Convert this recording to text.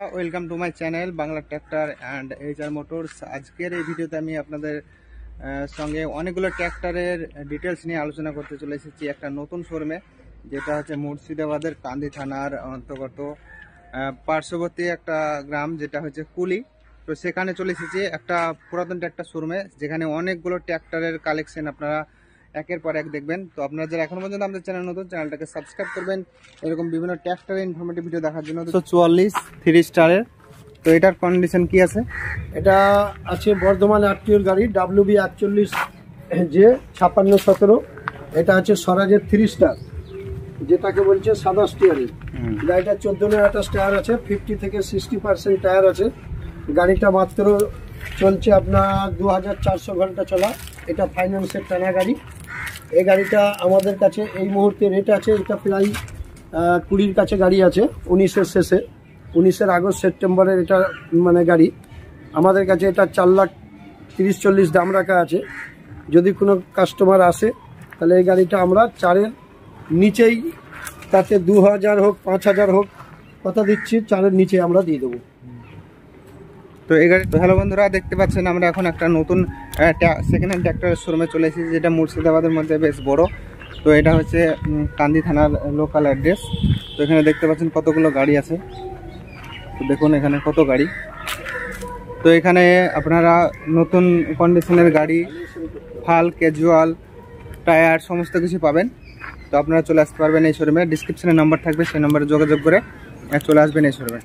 Welcome to my channel Bangla tractor and HR motors. আজকের এই ভিডিওতে আমি আপনাদের সঙ্গে অনেকগুলো ট্র্যাক্টরের ডিটেলস নিয়ে আলোচনা করতে চলে এসেছি একটা নতুন শোরুমে, যেটা হচ্ছে মুর্শিদাবাদের কান্দি থানার অন্তর্গত পার্শ্ববর্তী একটা গ্রাম, যেটা হচ্ছে কুলি। তো সেখানে চলে এসেছি একটা পুরাতন ট্র্যাক্টর শোরুমে, যেখানে অনেকগুলো ট্র্যাক্টরের কালেকশন আপনারা একের পর এক দেখবেন। তো আপনারা যারা এখনো পর্যন্ত আমাদের চ্যানেল নতুন, চ্যানেলটাকে সাবস্ক্রাইব করবেন এরকম বিভিন্ন ট্র্যাক্টরের ইনফরমেটিভ ভিডিও দেখার জন্য। তো 44 3 স্টারের, তো এটার কন্ডিশন কি আছে? এটা আছে বর্ধমান আরটিওর গাড়ি WB 41 যে 5617। এটা আছে স্বরাজের 3 স্টার, যেটাকে বলছে সাদা স্টিয়ারিং। গাড়িটা 14-28 টায়ার আছে, 50 থেকে 60% টায়ার আছে। গাড়িটা মাত্র চলছে আপনার 2400 ঘন্টা চলা। এটা ফাইন্যান্সের টানা গাড়ি। এই গাড়িটা আমাদের কাছে এই মুহূর্তে রেট আছে, এটা প্রায় 20-র কাছে গাড়ি আছে, 19-এর শেষে, 19-এর আগস্ট সেপ্টেম্বরের এটা মানে গাড়ি। আমাদের কাছে এটা 4,30,40 দাম রাখা আছে। যদি কোনো কাস্টমার আসে তাহলে এই গাড়িটা আমরা 4-এর নিচেই, তাতে 2000 হোক 5000 হোক কথা দিচ্ছি, 4-এর নিচে আমরা দিয়ে দেবো। তো এই গাড়ি, হ্যালো বন্ধুরা, দেখতে পাচ্ছেন আমরা এখন একটা নতুন সেকেন্ড হ্যান্ড ট্র্যাক্টরের শোরুমে চলে এসেছি, যেটা মুর্শিদাবাদের মধ্যে বেশ বড়। তো এটা হচ্ছে কান্দি থানার লোকাল অ্যাড্রেস। তো এখানে দেখতে পাচ্ছেন কতগুলো গাড়ি আছে। তো দেখুন এখানে কত গাড়ি। তো এখানে আপনারা নতুন কন্ডিশনের গাড়ি, ফাল, ক্যাজুয়াল, টায়ার সমস্ত কিছু পাবেন। তো আপনারা চলে আসতে পারবেন এই শোরুমে। ডিসক্রিপশনে নাম্বার থাকবে, সেই নাম্বারে যোগাযোগ করে চলে আসবেন এই শোরুমে।